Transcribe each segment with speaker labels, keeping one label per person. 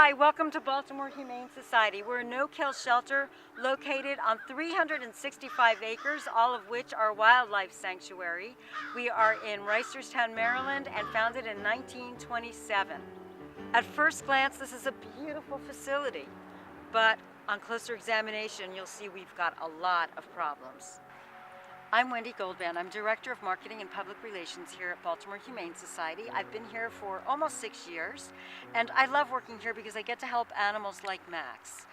Speaker 1: Hi, welcome to Baltimore Humane Society. We're a no-kill shelter located on 365 acres, all of which are wildlife sanctuary. We are in Reisterstown, Maryland, and founded in 1927. At first glance, this is a beautiful facility, but on closer examination, you'll see we've got a lot of problems. I'm Wendy Goldband. I'm Director of Marketing and Public Relations here at Baltimore Humane Society. I've been here for almost 6 years, and I love working here because I get to help animals like Max.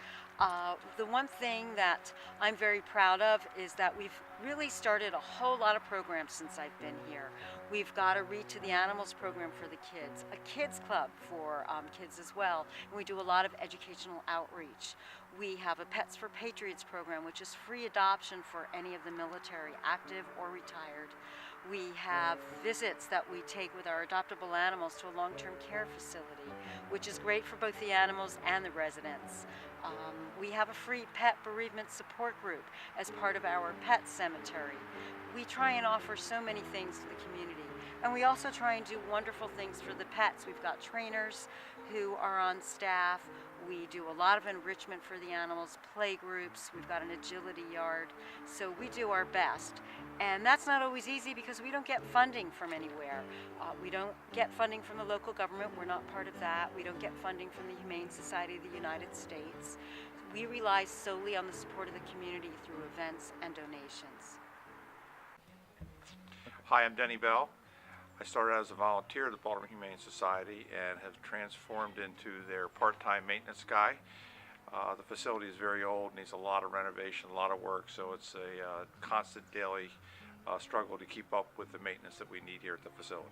Speaker 1: The one thing that I'm very proud of is that we've really started a whole lot of programs since I've been here. We've got a Read to the Animals program for the kids, a kids club for kids as well, and we do a lot of educational outreach. We have a Pets for Patriots program, which is free adoption for any of the military, active or retired. We have visits that we take with our adoptable animals to a long-term care facility, which is great for both the animals and the residents. We have a free pet bereavement support group as part of our pet cemetery. We try and offer so many things to the community. And we also try and do wonderful things for the pets. We've got trainers who are on staff. We do a lot of enrichment for the animals, play groups. We've got an agility yard. So we do our best. And that's not always easy because we don't get funding from anywhere. We don't get funding from the local government. We're not part of that. We don't get funding from the Humane Society of the United States. We rely solely on the support of the community through events and donations.
Speaker 2: Hi, I'm Denny Bell. I started as a volunteer at the Baltimore Humane Society and have transformed into their part-time maintenance guy. The facility is very old, needs a lot of renovation, a lot of work, so it's a constant daily struggle to keep up with the maintenance that we need here at the facility.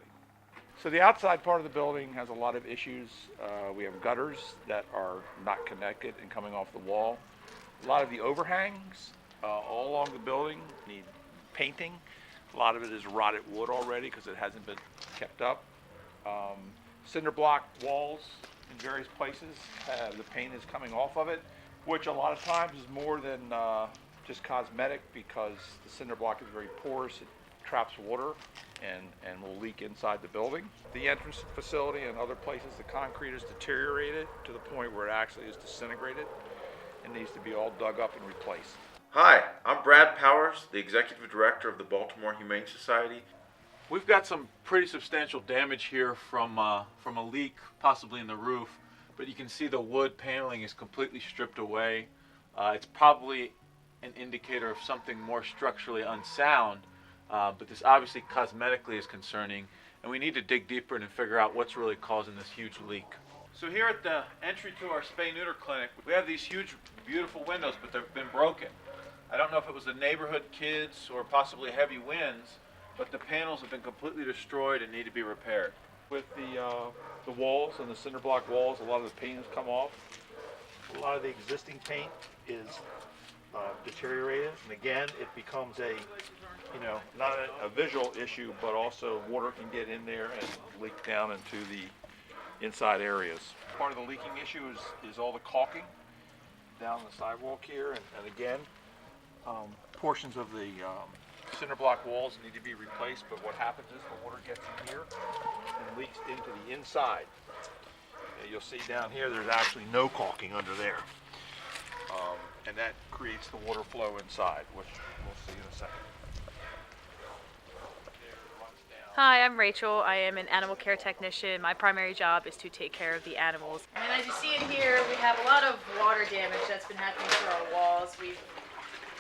Speaker 2: So the outside part of the building has a lot of issues. We have gutters that are not connected and coming off the wall. A lot of the overhangs all along the building need painting. A lot of it is rotted wood already because it hasn't been kept up. Cinder block walls in various places, the paint is coming off of it, which a lot of times is more than just cosmetic because the cinder block is very porous. It traps water and will leak inside the building. The entrance facility and other places, the concrete is deteriorated to the point where it actually is disintegrated and needs to be all dug up and replaced.
Speaker 3: Hi, I'm Brad Powers, the Executive Director of the Baltimore Humane Society.
Speaker 4: We've got some pretty substantial damage here from a leak, possibly in the roof, but you can see the wood paneling is completely stripped away. It's probably an indicator of something more structurally unsound, but this obviously cosmetically is concerning, and we need to dig deeper and figure out what's really causing this huge leak. So here at the entry to our spay-neuter clinic, we have these huge, beautiful windows, but they've been broken. I don't know if it was the neighborhood kids or possibly heavy winds, but the panels have been completely destroyed and need to be repaired.
Speaker 2: With the walls and the cinder block walls, a lot of the paint has come off. A lot of the existing paint is deteriorated, and again, it becomes not a visual issue, but also water can get in there and leak down into the inside areas. Part of the leaking issue is all the caulking down the sidewalk here, and again, portions of the cinder block walls need to be replaced, but what happens is the water gets in here and leaks into the inside. You'll see down here there's actually no caulking under there, and that creates the water flow inside, which we'll see in a second.
Speaker 5: Hi, I'm Rachel. I am an animal care technician. My primary job is to take care of the animals. And as you see in here, we have a lot of water damage that's been happening to our walls. We've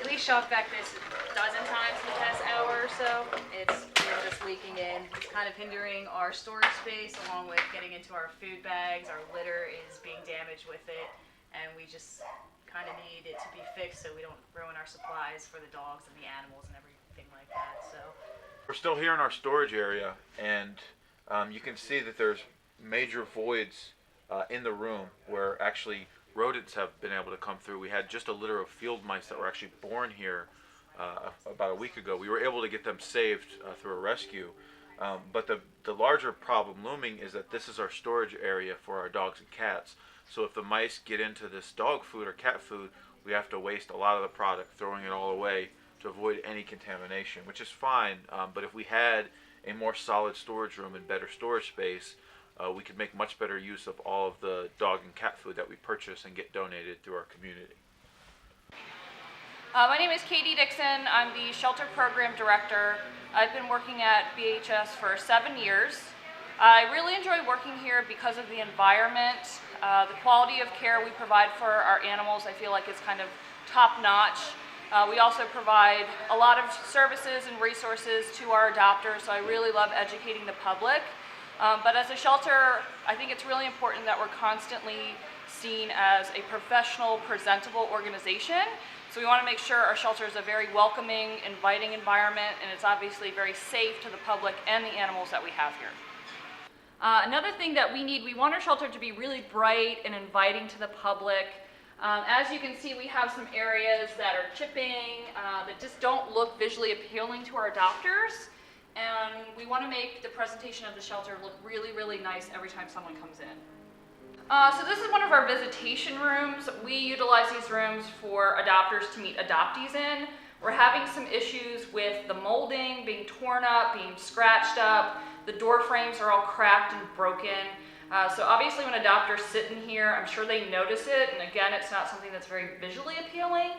Speaker 5: at least shocked back this a dozen times in the past hour or so. It's just leaking in. It's kind of hindering our storage space along with getting into our food bags. Our litter is being damaged with it, and we just kind of need it to be fixed so we don't ruin our supplies for the dogs and the animals and everything like that. So
Speaker 4: we're still here in our storage area, and you can see that there's major voids in the room where actually rodents have been able to come through. We had just a litter of field mice that were actually born here about a week ago. We were able to get them saved through a rescue. But the larger problem looming is that this is our storage area for our dogs and cats. So if the mice get into this dog food or cat food, we have to waste a lot of the product, throwing it all away to avoid any contamination, which is fine. But if we had a more solid storage room and better storage space,
Speaker 3: we could make much better use of all of the dog and cat food that we purchase and get donated through our community.
Speaker 6: My name is Katie Dixon. I'm the Shelter Program Director. I've been working at BHS for 7 years. I really enjoy working here because of the environment. The quality of care we provide for our animals, I feel like, is kind of top-notch. We also provide a lot of services and resources to our adopters, so I really love educating the public. But as a shelter, I think it's really important that we're constantly seen as a professional, presentable organization. So we want to make sure our shelter is a very welcoming, inviting environment, and it's obviously very safe to the public and the animals that we have here. Another thing that we want our shelter to be really bright and inviting to the public. As you can see, we have some areas that are chipping, that just don't look visually appealing to our adopters. And we want to make the presentation of the shelter look really, really nice every time someone comes in. So this is one of our visitation rooms. We utilize these rooms for adopters to meet adoptees in. We're having some issues with the molding being torn up, being scratched up. The door frames are all cracked and broken. So obviously when adopters sit in here, I'm sure they notice it. And again, it's not something that's very visually appealing.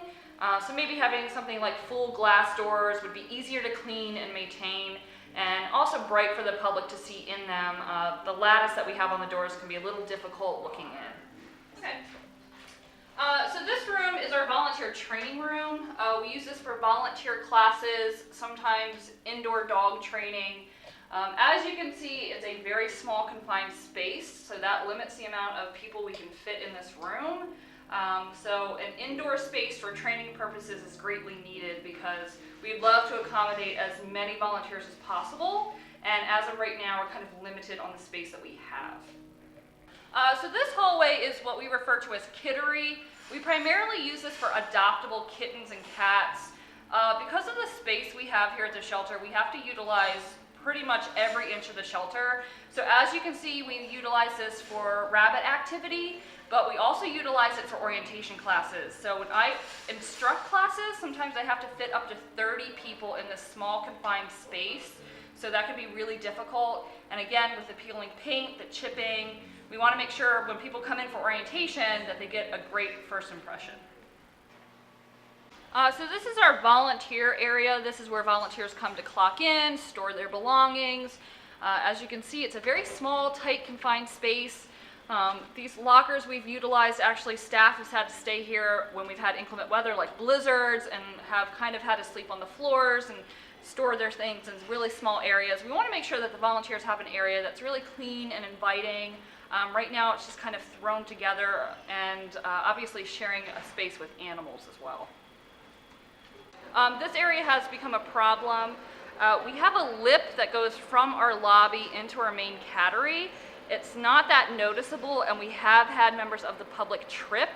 Speaker 6: So maybe having something like full glass doors would be easier to clean and maintain, and also bright for the public to see in them. The lattice that we have on the doors can be a little difficult looking in. Okay. So this room is our volunteer training room. We use this for volunteer classes, sometimes indoor dog training. As you can see, it's a very small confined space, so that limits the amount of people we can fit in this room. So an indoor space for training purposes is greatly needed because we'd love to accommodate as many volunteers as possible, and as of right now, we're kind of limited on the space that we have. So this hallway is what we refer to as kittery. We primarily use this for adoptable kittens and cats. Because of the space we have here at the shelter, we have to utilize pretty much every inch of the shelter. So as you can see, we utilize this for rabbit activity, but we also utilize it for orientation classes. So when I instruct classes, sometimes I have to fit up to 30 people in this small confined space. So that can be really difficult. And again, with the peeling paint, the chipping, we want to make sure when people come in for orientation that they get a great first impression. So this is our volunteer area. This is where volunteers come to clock in, store their belongings. As you can see, it's a very small, tight, confined space. These lockers we've utilized, actually staff has had to stay here when we've had inclement weather like blizzards, and have kind of had to sleep on the floors and store their things in really small areas. We want to make sure that the volunteers have an area that's really clean and inviting. Right now it's just kind of thrown together, and obviously sharing a space with animals as well. This area has become a problem. We have a lip that goes from our lobby into our main cattery. It's not that noticeable, and we have had members of the public trip.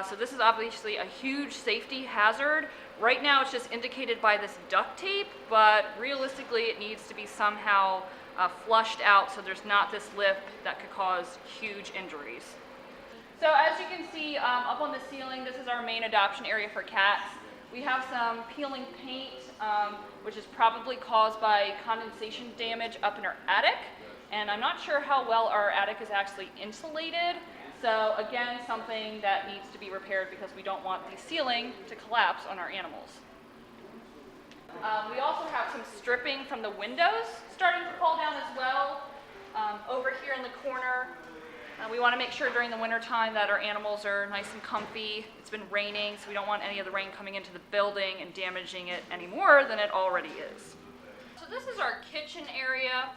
Speaker 6: So this is obviously a huge safety hazard. Right now it's just indicated by this duct tape, but realistically it needs to be somehow flushed out so there's not this lip that could cause huge injuries. So as you can see up on the ceiling, this is our main adoption area for cats. We have some peeling paint, which is probably caused by condensation damage up in our attic. And I'm not sure how well our attic is actually insulated. So again, something that needs to be repaired because we don't want the ceiling to collapse on our animals. We also have some stripping from the windows starting to fall down as well. Over here in the corner, we want to make sure during the winter time that our animals are nice and comfy. It's been raining, so we don't want any of the rain coming into the building and damaging it any more than it already is. So this is our kitchen area.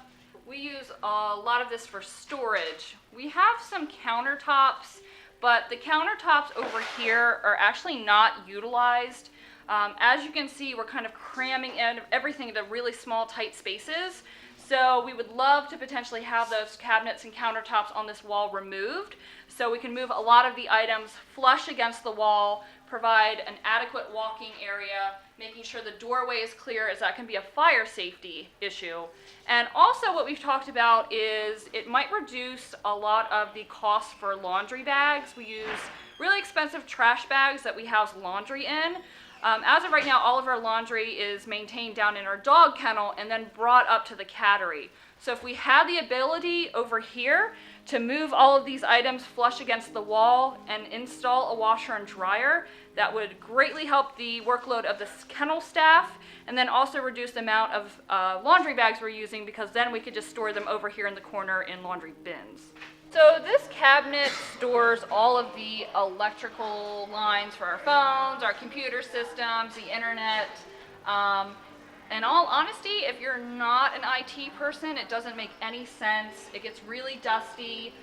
Speaker 6: We use a lot of this for storage. We have some countertops, but the countertops over here are actually not utilized. As you can see, we're kind of cramming in everything into really small, tight spaces. So we would love to potentially have those cabinets and countertops on this wall removed, so we can move a lot of the items flush against the wall, provide an adequate walking area, making sure the doorway is clear, as that can be a fire safety issue. And also what we've talked about is it might reduce a lot of the cost for laundry bags. We use really expensive trash bags that we house laundry in. As of right now, all of our laundry is maintained down in our dog kennel and then brought up to the cattery. So if we had the ability over here to move all of these items flush against the wall and install a washer and dryer, that would greatly help the workload of the kennel staff, and then also reduce the amount of laundry bags we're using, because then we could just store them over here in the corner in laundry bins. So this cabinet stores all of the electrical lines for our phones, our computer systems, the internet. In all honesty, if you're not an IT person, it doesn't make any sense. It gets really dusty.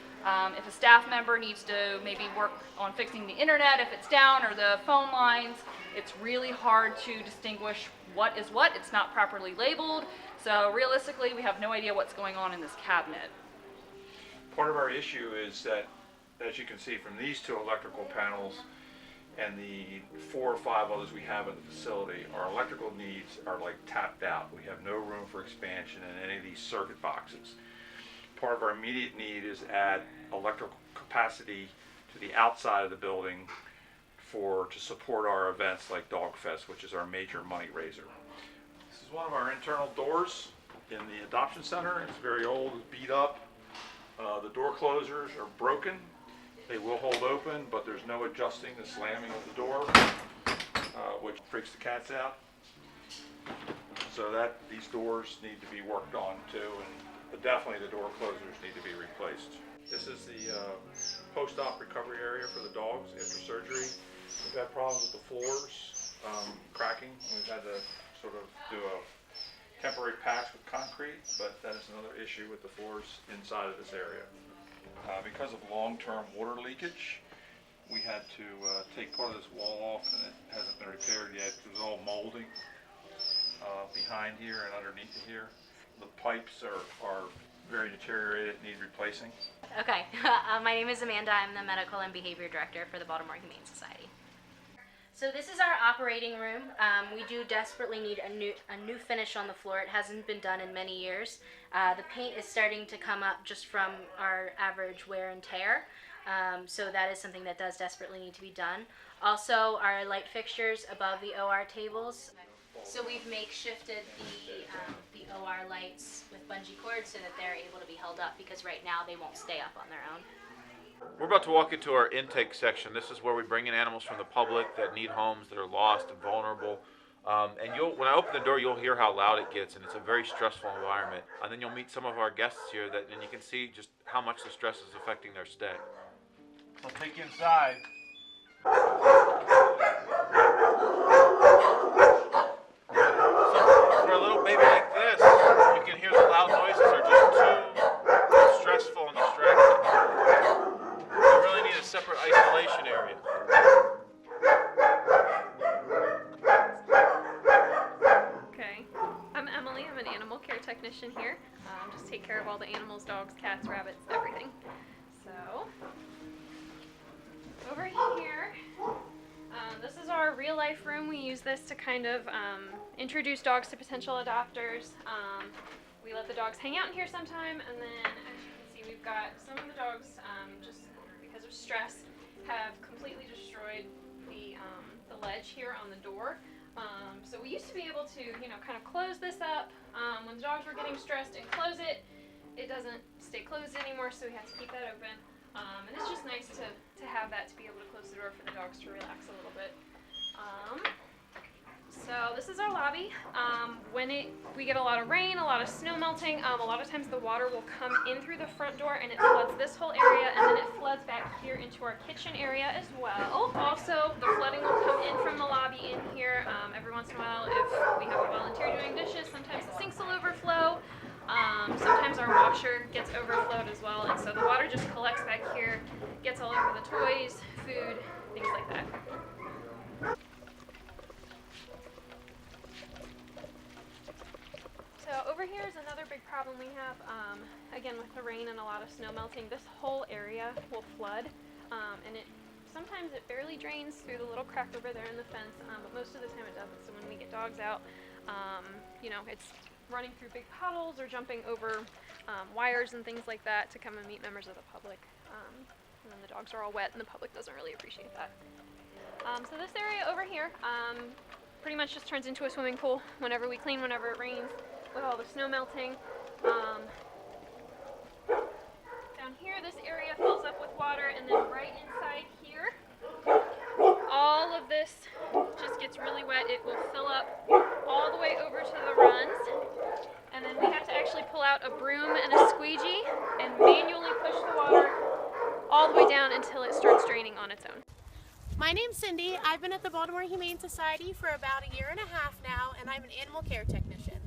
Speaker 6: If a staff member needs to maybe work on fixing the internet, if it's down, or the phone lines, it's really hard to distinguish what is what. It's not properly labeled. So realistically, we have no idea what's going on in this cabinet.
Speaker 2: Part of our issue is that, as you can see from these two electrical panels and the 4 or 5 others we have in the facility, our electrical needs are like tapped out. We have no room for expansion in any of these circuit boxes. Part of our immediate need is add electrical capacity to the outside of the building to support our events like Dog Fest, which is our major money raiser. This is one of our internal doors in the adoption center. It's very old, it's beat up. The door closers are broken. They will hold open, but there's no adjusting the slamming of the door, which freaks the cats out. So these doors need to be worked on too, but definitely the door closers need to be replaced. This is the post-op recovery area for the dogs after surgery. We've had problems with the floors cracking. We've had to sort of do a temporary patch with concrete, but that is another issue with the floors inside of this area. Because of long-term water leakage, we had to take part of this wall off, and it hasn't been repaired yet. It was all molding behind here and underneath it here. The pipes are very deteriorated, need replacing.
Speaker 7: Okay, my name is Amanda. I'm the Medical and Behavior Director for the Baltimore Humane Society. So this is our operating room. We do desperately need a new finish on the floor. It hasn't been done in many years. The paint is starting to come up just from our average wear and tear. So that is something that does desperately need to be done. Also, our light fixtures above the OR tables. So we've makeshifted the OR lights with bungee cords so that they're able to be held up, because right now they won't stay up on their own.
Speaker 3: We're about to walk into our intake section. This is where we bring in animals from the public that need homes, that are lost and vulnerable. And when I open the door, you'll hear how loud it gets, and it's a very stressful environment. And then you'll meet some of our guests here, and you can see just how much the stress is affecting their stay.
Speaker 4: I'll take you inside.
Speaker 3: For a little baby like this, you can hear the loud noises are just too stressful and distracting. You really need a separate isolation area.
Speaker 8: Okay, I'm Emily. I'm an animal care technician here. Just take care of all the animals, dogs, cats, rabbits, everything. So, over here, this is our real life room. We use this to kind of introduce dogs to potential adopters. We let the dogs hang out in here sometime, and then as you can see, we've got some of the dogs, just because of stress, have completely destroyed the ledge here on the door. So we used to be able to, kind of close this up. When the dogs were getting stressed and close it, it doesn't stay closed anymore, so we have to keep that open. And it's just nice to have that, to be able to close the door for the dogs to relax a little bit. So this is our lobby. When we get a lot of rain, a lot of snow melting, a lot of times the water will come in through the front door and it floods this whole area, and then it floods back here into our kitchen area as well. Also, the flooding will come in from the lobby in here. Every once in a while, if we have a volunteer doing dishes, sometimes the sinks will overflow. Sometimes our washer gets overflowed as well, and so the water just collects back here, gets all over the toys, food, things like that. So over here is another big problem we have. Again, with the rain and a lot of snow melting, this whole area will flood, and sometimes it barely drains through the little crack over there in the fence, but most of the time it doesn't. So when we get dogs out, it's running through big puddles or jumping over wires and things like that to come and meet members of the public. And then the dogs are all wet, and the public doesn't really appreciate that. So this area over here pretty much just turns into a swimming pool whenever we clean, whenever it rains, with all the snow melting. Down here, this area fills up with water, and then right inside here, all of this just gets really wet. It will fill up all the way over to the runs, and then we have to actually pull out a broom and a squeegee and manually push the water all the way down until it starts draining on its own.
Speaker 9: My name's Cindy. I've been at the Baltimore Humane Society for about a year and a half now, and I'm an animal care technician.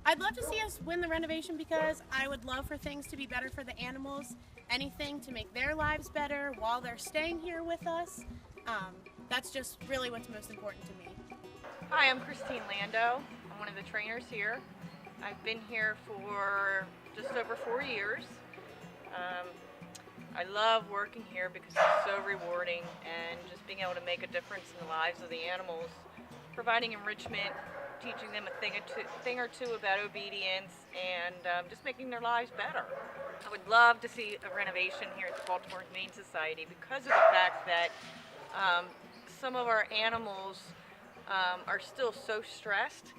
Speaker 9: I'd love to see us win the renovation because I would love for things to be better for the animals, anything to make their lives better while they're staying here with us. That's just really what's most important to me.
Speaker 10: Hi, I'm Christine Lando. I'm one of the trainers here. I've been here for just over 4 years. I love working here because it's so rewarding and just being able to make a difference in the lives of the animals, providing enrichment, teaching them a thing or two about obedience, and just making their lives better. I would love to see a renovation here at the Baltimore Humane Society because of the fact that some of our animals are still so stressed,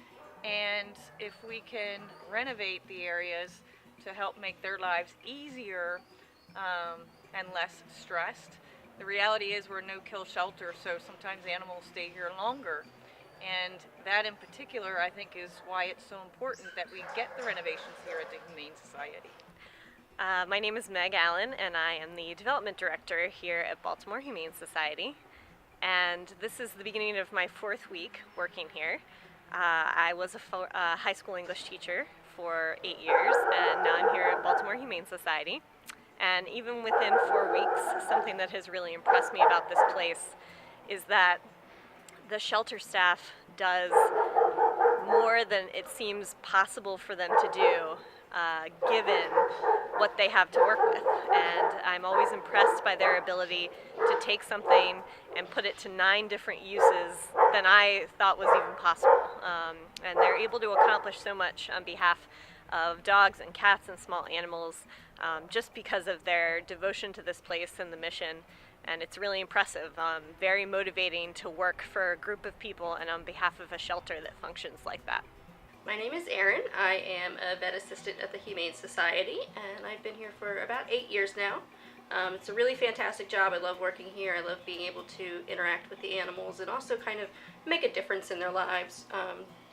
Speaker 10: and if we can renovate the areas to help make their lives easier and less stressed. The reality is we're a no-kill shelter, so sometimes animals stay here longer. And that in particular, I think, is why it's so important that we get the renovations here at the Humane Society.
Speaker 11: My name is Meg Allen, and I am the Development Director here at Baltimore Humane Society. And this is the beginning of my 4th week working here. I was a high school English teacher for 8 years, and now I'm here at Baltimore Humane Society. And even within 4 weeks, something that has really impressed me about this place is that the shelter staff does more than it seems possible for them to do, given what they have to work with. And I'm always impressed by their ability to take something and put it to 9 different uses than I thought was even possible. And they're able to accomplish so much on behalf of dogs and cats and small animals just because of their devotion to this place and the mission. And it's really impressive, very motivating to work for a group of people and on behalf of a shelter that functions like that.
Speaker 12: My name is Erin. I am a vet assistant at the Humane Society, and I've been here for about 8 years now. It's a really fantastic job. I love working here. I love being able to interact with the animals and also kind of make a difference in their lives,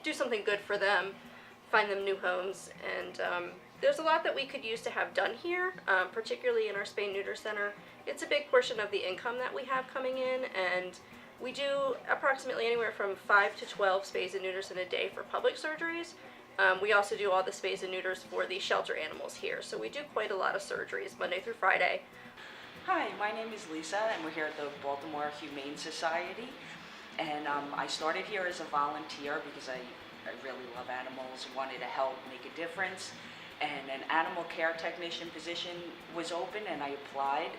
Speaker 12: do something good for them, find them new homes, and there's a lot that we could use to have done here, particularly in our spay-neuter center. It's a big portion of the income that we have coming in, and we do approximately anywhere from 5 to 12 spays and neuters in a day for public surgeries. We also do all the spays and neuters for the shelter animals here, so we do quite a lot of surgeries Monday through Friday.
Speaker 13: Hi, my name is Lisa, and we're here at the Baltimore Humane Society. And I started here as a volunteer because I really love animals, wanted to help make a difference. And an animal care technician position was open, and I applied,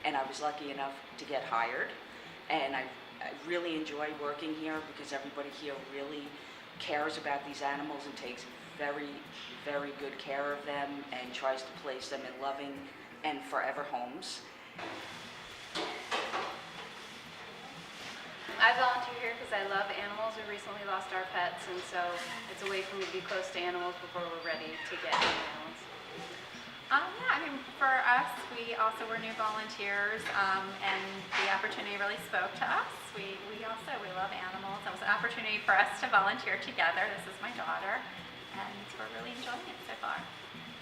Speaker 13: and I was lucky enough to get hired. And I really enjoy working here because everybody here really cares about these animals and takes very, very good care of them and tries to place them in loving and forever homes.
Speaker 14: I volunteer here because I love animals. We recently lost our pets, and so it's a way for me to be close to animals before we're ready to get new animals.
Speaker 15: Yeah, I mean, for us, we also were new volunteers, and the opportunity really spoke to us. We love animals. It was an opportunity for us to volunteer together. This is my daughter, and we're really enjoying it so far.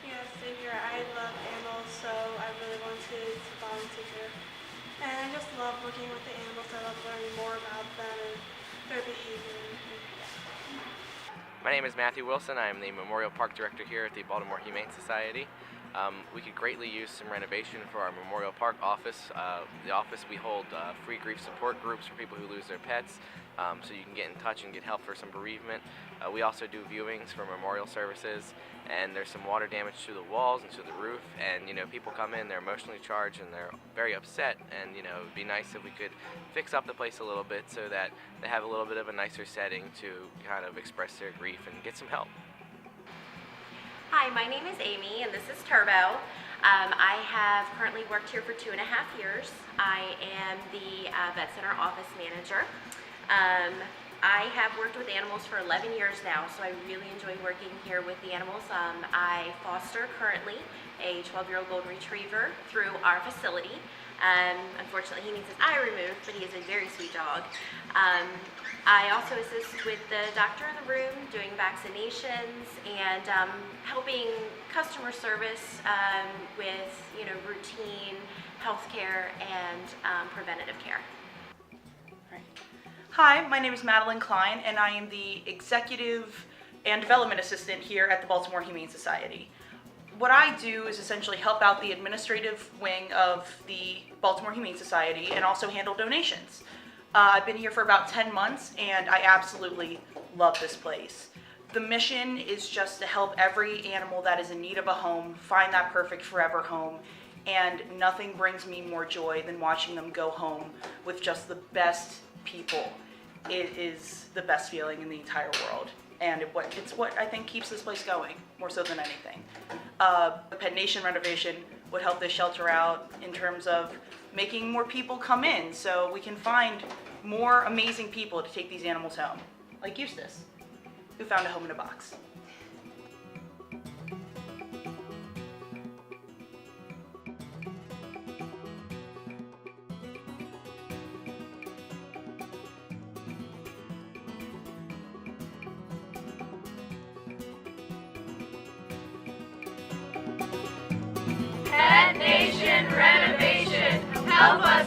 Speaker 16: Yeah, same here. I love animals, so I really wanted to volunteer. And I just love working with the animals. I love learning more about them and their behavior.
Speaker 17: My name is Matthew Wilson. I am the Memorial Park Director here at the Baltimore Humane Society. We could greatly use some renovation for our Memorial Park office. The office, we hold free grief support groups for people who lose their pets, so you can get in touch and get help for some bereavement. We also do viewings for memorial services, and there's some water damage to the walls and to the roof, and people come in, they're emotionally charged and they're very upset, and it would be nice if we could fix up the place a little bit so that they have a little bit of a nicer setting to kind of express their grief and get some help.
Speaker 18: Hi, my name is Amy and this is Turbo. I have currently worked here for 2.5 years. I am the Vet Center office manager. I have worked with animals for 11 years now, so I really enjoy working here with the animals. I foster currently a 12-year-old golden retriever through our facility. Unfortunately, he needs his eye removed, but he is a very sweet dog. I also assist with the doctor in the room, doing vaccinations and helping customer service with routine healthcare and preventative care.
Speaker 19: Hi, my name is Madeline Klein, and I am the Executive and Development Assistant here at the Baltimore Humane Society. What I do is essentially help out the administrative wing of the Baltimore Humane Society and also handle donations. I've been here for about 10 months, and I absolutely love this place. The mission is just to help every animal that is in need of a home find that perfect forever home, and nothing brings me more joy than watching them go home with just the best people. It is the best feeling in the entire world, and it's what I think keeps this place going, more so than anything. The Pet Nation renovation would help this shelter out in terms of making more people come in so we can find more amazing people to take these animals home, like Eustace, who found a home in a box.
Speaker 20: Pet Nation renovation. Help us